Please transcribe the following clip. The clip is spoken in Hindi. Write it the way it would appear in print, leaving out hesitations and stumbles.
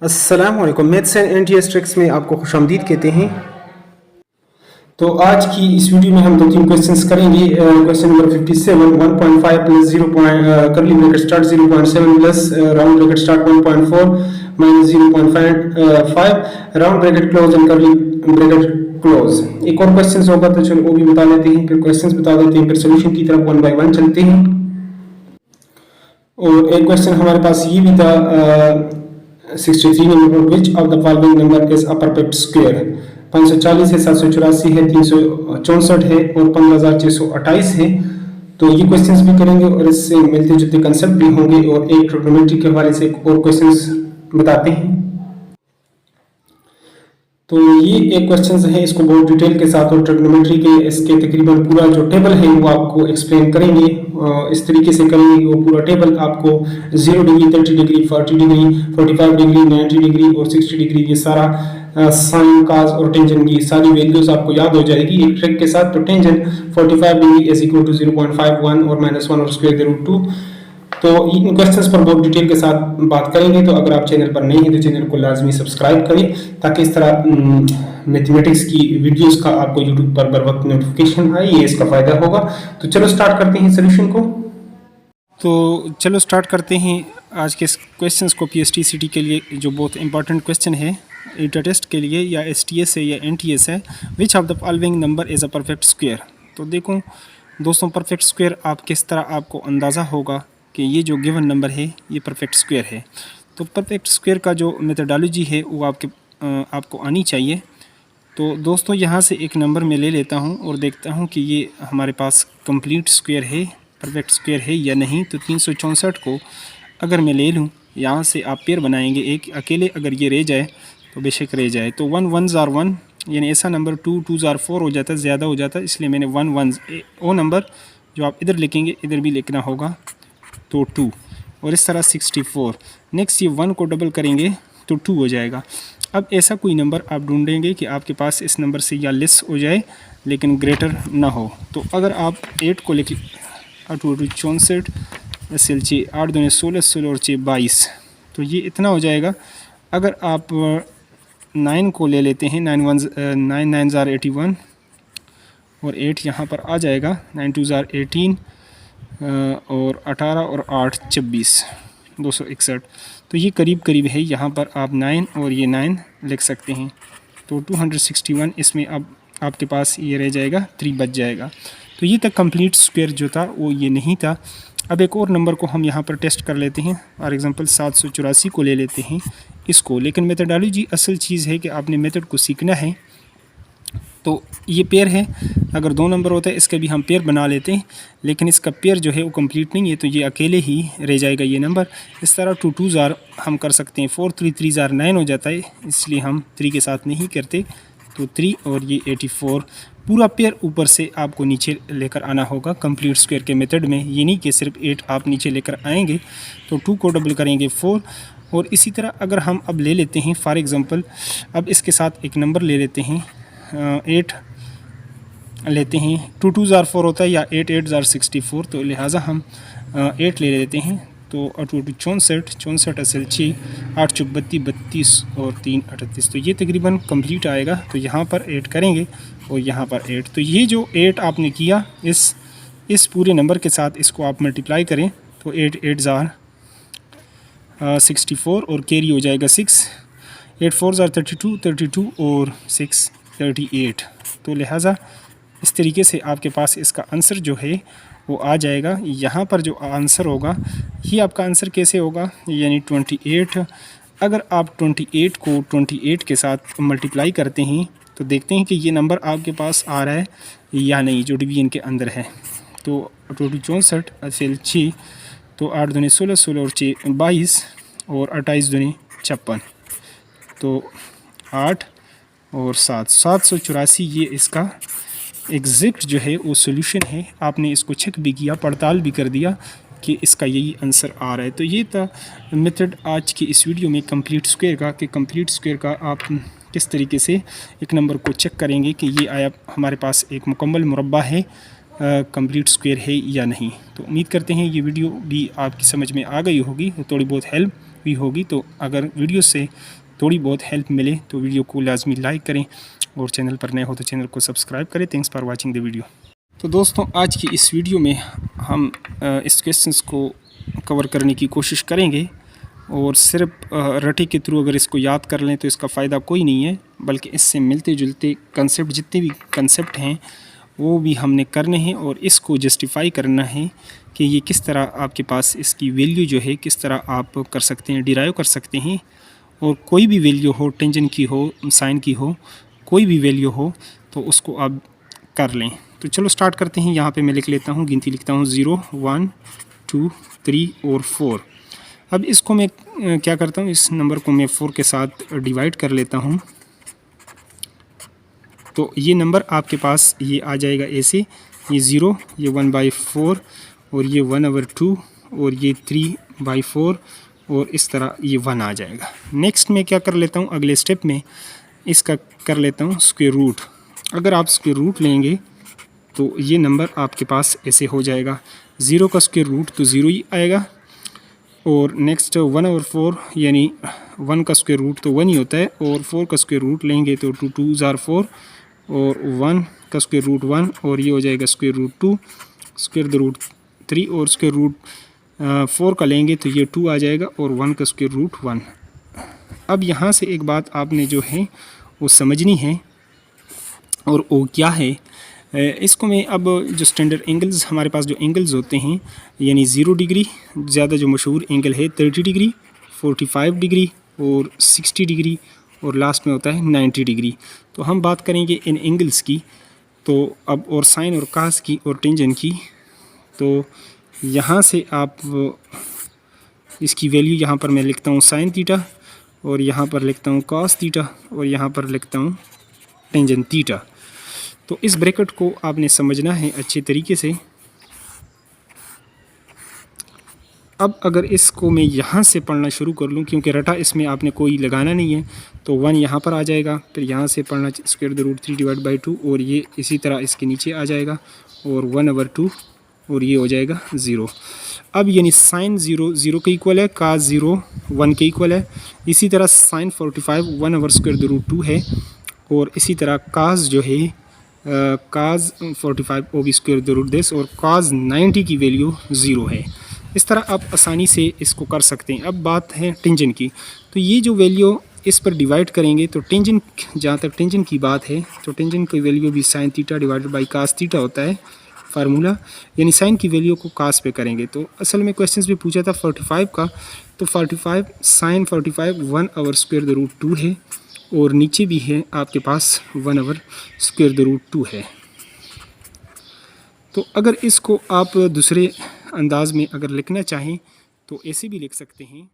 अस्सलामुअलैकुम। मैथ्स एंड एनटीएस ट्रिक्स में आपको खुशामदीद कहते हैं। तो आज की इस वीडियो में हम दो तीन क्वेश्चंस करेंगे। Question number 57, 1.5 plus 0. करली bracket start 0.7 plus round bracket start 1.4 minus 0.5 round bracket close and करली ब्रैकेट क्लोज। एक और क्वेश्चन होगा तो चलो वो भी बता लेते हैं, फिर क्वेश्चंस बता देते हैं, फिर सोल्यूशन की तरफ वन बाय वन चलते हैं। और एक क्वेश्चन हमारे पास ये भी था 63 number, which of the following number is a perfect square. 540 है, 784 है, 364 है और 15628 है। तो ये क्वेश्चंस भी करेंगे और इससे मिलते जुलते कंसेप्ट भी होंगे और एक ट्रिग्नोमेट्री के हवाले से और क्वेश्चंस बताते हैं। तो ये एक क्वेश्चन है, इसको बहुत डिटेल के साथ और ट्रिग्नोमेट्री के इसके तकरीबन पूरा जो टेबल है वो आपको एक्सप्लेन करेंगे। इस तरीके से करेंगे वो पूरा टेबल आपको 0 degree, 30 degree, 40 degree, 45 degree, 90 degree और 60 डिग्री ये सारा साइन, काज और टेंजेंट की सारी वैल्यूज आपको याद हो जाएगी एक ट्रिक के साथ। तो tangent 45 degree is equal to 0.51 और -1 और स्क्वायर रूट 2। तो इन क्वेश्चंस पर बहुत डिटेल के साथ बात करेंगे। तो अगर आप चैनल पर नहीं हैं तो चैनल को लाजमी सब्सक्राइब करें ताकि इस तरह मैथमेटिक्स की वीडियोस का आपको यूट्यूब पर बर वक्त नोटिफिकेशन आए, ये इसका फ़ायदा होगा। तो चलो स्टार्ट करते हैं सोल्यूशन को। तो चलो स्टार्ट करते हैं आज के क्वेश्चंस को। पीएसटी के लिए जो बहुत इंपॉर्टेंट क्वेश्चन है इंटर टेस्ट के लिए, या एसटीएस है या एनटीएस है। Which of the following number is a perfect square. तो देखो दोस्तों, परफेक्ट स्क्वायर आप किस तरह आपको अंदाज़ा होगा कि ये जो गिवन नंबर है ये परफेक्ट स्क्वायर है। तो परफेक्ट स्क्वायर का जो मेथडोलॉजी है वो आपको आनी चाहिए। तो दोस्तों यहाँ से एक नंबर मैं ले लेता हूँ और देखता हूँ कि ये हमारे पास कंप्लीट स्क्वायर है, परफेक्ट स्क्वायर है या नहीं। तो 364 को अगर मैं ले लूँ, यहाँ से आप पेयर बनाएंगे, एक अकेले अगर ये रह जाए तो बेशक रह जाए। तो 1 1 ज़ार 1 यानी ऐसा नंबर 2 2 ज़ार 4 हो जाता है, ज़्यादा हो जाता है, इसलिए मैंने 1 1 वो नंबर जो आप इधर लिखेंगे इधर भी लिखना होगा तो 2। और इस तरह 64। नेक्स्ट ये 1 को डबल करेंगे तो 2 हो जाएगा। अब ऐसा कोई नंबर आप ढूंढेंगे कि आपके पास इस नंबर से या लेस हो जाए लेकिन ग्रेटर ना हो। तो अगर आप 8 को लिख 8 64 SLC 8 दूनी 16 16 और 6 22, तो ये इतना हो जाएगा। अगर आप 9 को ले लेते हैं, 9 9 ज़ार 81 और 8 यहाँ पर आ जाएगा, 9 2 ज़ार 18 और 18 और 8 26 261। तो ये करीब करीब है, यहाँ पर आप 9 और ये 9 लिख सकते हैं। तो 261 इसमें अब आपके पास ये रह जाएगा, 3 बच जाएगा। तो ये तक कंप्लीट स्क्वायर जो था वो ये नहीं था। अब एक और नंबर को हम यहाँ पर टेस्ट कर लेते हैं। फॉर एग्जांपल 784 को ले लेते हैं इसको। लेकिन मेथडोलॉजी असल चीज़ है कि आपने मेथड को सीखना है। तो ये पेयर है, अगर 2 नंबर होता है इसके भी हम पेयर बना लेते हैं, लेकिन इसका पेयर जो है वो कंप्लीट नहीं है, तो ये अकेले ही रह जाएगा ये नंबर। इस तरह 2 2 ज़ार हम कर सकते हैं, 4 3 3 ज़ार 9 हो जाता है, इसलिए हम 3 के साथ नहीं करते। तो 3 और ये 84 पूरा पेयर ऊपर से आपको नीचे लेकर आना होगा कंप्लीट स्क्वायर के मेथड में। ये नहीं कि सिर्फ 8 आप नीचे लेकर आएंगे। तो 2 को डबल करेंगे 4। और इसी तरह अगर हम अब ले लेते हैं फॉर एग्ज़ाम्पल, अब इसके साथ एक नंबर ले लेते हैं, 8 लेते हैं। 2 2 ज़ार 4 होता है या 8 8 ज़ार 64, तो लिहाजा हम 8 ले लेते हैं। तो 8 64 64 SLC 8 चौक 32 32 और 3 38। तो ये तकरीबन कंप्लीट आएगा। तो यहाँ पर 8 करेंगे और यहाँ पर 8। तो ये जो 8 आपने किया इस पूरे नंबर के साथ इसको आप मल्टीप्लाई करें तो 8 8 ज़ार 64 और कैरी हो जाएगा 6, 8 4 ज़ार 32 32 और 6 38। तो लिहाजा इस तरीके से आपके पास इसका आंसर जो है वो आ जाएगा। यहाँ पर जो आंसर होगा ये आपका आंसर कैसे होगा, यानी 28। अगर आप 28 को 28 के साथ मल्टीप्लाई करते हैं तो देखते हैं कि ये नंबर आपके पास आ रहा है या नहीं जो डिवीजन के अंदर है। तो 64 SLC, तो 8 दूनी 16 16 और 6 22 और 28 दूनी 56। तो 8 और 7 784 ये इसका एग्जैक्ट जो है वो सोल्यूशन है। आपने इसको चेक भी किया, पड़ताल भी कर दिया कि इसका यही आंसर आ रहा है। तो ये था मेथड आज की इस वीडियो में कंप्लीट स्क्वायर का, कि कंप्लीट स्क्वायर का आप किस तरीके से एक नंबर को चेक करेंगे कि ये आया हमारे पास एक मुकम्मल मुरब्बा है, कंप्लीट स्क्वायर है या नहीं। तो उम्मीद करते हैं ये वीडियो भी आपकी समझ में आ गई होगी, थोड़ी बहुत हेल्प हुई होगी। तो अगर वीडियो से थोड़ी बहुत हेल्प मिले तो वीडियो को लाजमी लाइक करें और चैनल पर नए हो तो चैनल को सब्सक्राइब करें। Thanks for watching the video. तो दोस्तों आज की इस वीडियो में हम इस क्वेश्चंस को कवर करने की कोशिश करेंगे और सिर्फ रटे के थ्रू अगर इसको याद कर लें तो इसका फ़ायदा कोई नहीं है, बल्कि इससे मिलते जुलते कंसेप्ट जितने भी कंसेप्ट हैं वो भी हमने करने हैं और इसको जस्टिफाई करना है कि ये किस तरह आपके पास इसकी वैल्यू जो है किस तरह आप कर सकते हैं, डिराइव कर सकते हैं। और कोई भी वैल्यू हो, टेंजेंट की हो, साइन की हो, कोई भी वैल्यू हो तो उसको आप कर लें। तो चलो स्टार्ट करते हैं। यहाँ पे मैं लिख लेता हूँ, गिनती लिखता हूँ 0 1 2 3 और 4। अब इसको मैं क्या करता हूँ, इस नंबर को मैं 4 के साथ डिवाइड कर लेता हूँ। तो ये नंबर आपके पास ये आ जाएगा ऐसे, ये 0, ये 1/4 और ये 1/2 और ये 3/4 और इस तरह ये 1 आ जाएगा। नेक्स्ट मैं क्या कर लेता हूँ, अगले स्टेप में इसका कर लेता हूँ स्क्वायर रूट। अगर आप स्क्वायर रूट लेंगे तो ये नंबर आपके पास ऐसे हो जाएगा। 0 का स्क्वायर रूट तो 0 ही आएगा और नेक्स्ट 1/4 यानी 1 का स्क्वायर रूट तो 1 ही होता है और 4 का स्क्वायर रूट लेंगे तो 2 2s are 4 और 1 का स्क्वायर रूट 1 और ये हो जाएगा स्क्वायर रूट 2, स्क्वायर रूट 3 और स्क्वायर रूट 4 का लेंगे तो ये 2 आ जाएगा और 1 का स्क्वायर रूट 1। अब यहाँ से एक बात आपने जो है वो समझनी है और वो क्या है, इसको मैं अब जो स्टैंडर्ड एंगल्स हमारे पास जो एंगल्स होते हैं यानी 0 डिग्री, ज़्यादा जो मशहूर एंगल है 30 डिग्री, 45 डिग्री और 60 डिग्री और लास्ट में होता है 90 डिग्री। तो हम बात करेंगे इन एंगल्स की। तो अब और साइन और कास की और टेंजेंट की। तो यहाँ से आप इसकी वैल्यू यहाँ पर मैं लिखता हूँ साइन थीटा और यहाँ पर लिखता हूँ कॉस थीटा और यहाँ पर लिखता हूँ टेंजेंट थीटा। तो इस ब्रैकेट को आपने समझना है अच्छे तरीके से। अब अगर इसको मैं यहाँ से पढ़ना शुरू कर लूँ, क्योंकि रटा इसमें आपने कोई लगाना नहीं है, तो 1 यहाँ पर आ जाएगा, फिर यहाँ से पढ़ना स्क्वायर द रूट 3/2 और ये इसी तरह इसके नीचे आ जाएगा और 1/2 और ये हो जाएगा 0। अब यानी साइन 0 0 के इक्वल है, काज 0 1 के इक्वल है। इसी तरह साइन 45 1/√2 है और इसी तरह काज जो है काज 45 ओ बी स्क्वायर द रूट दिस और काज 90 की वैल्यू 0 है। इस तरह आप आसानी से इसको कर सकते हैं। अब बात है टेंजेंट की। तो ये जो वैल्यू इस पर डिवाइड करेंगे तो टेंजेंट, जहाँ तक टेंजेंट की बात है तो टेंजेंट की वैल्यू भी sine theta divided by cos theta होता है फार्मूला, यानी साइन की वैल्यू को कास पे करेंगे। तो असल में क्वेश्चंस भी पूछा था 45 का, तो 45 साइन 45 1/√2 है और नीचे भी है आपके पास 1/√2 है। तो अगर इसको आप दूसरे अंदाज में अगर लिखना चाहें तो ऐसे भी लिख सकते हैं।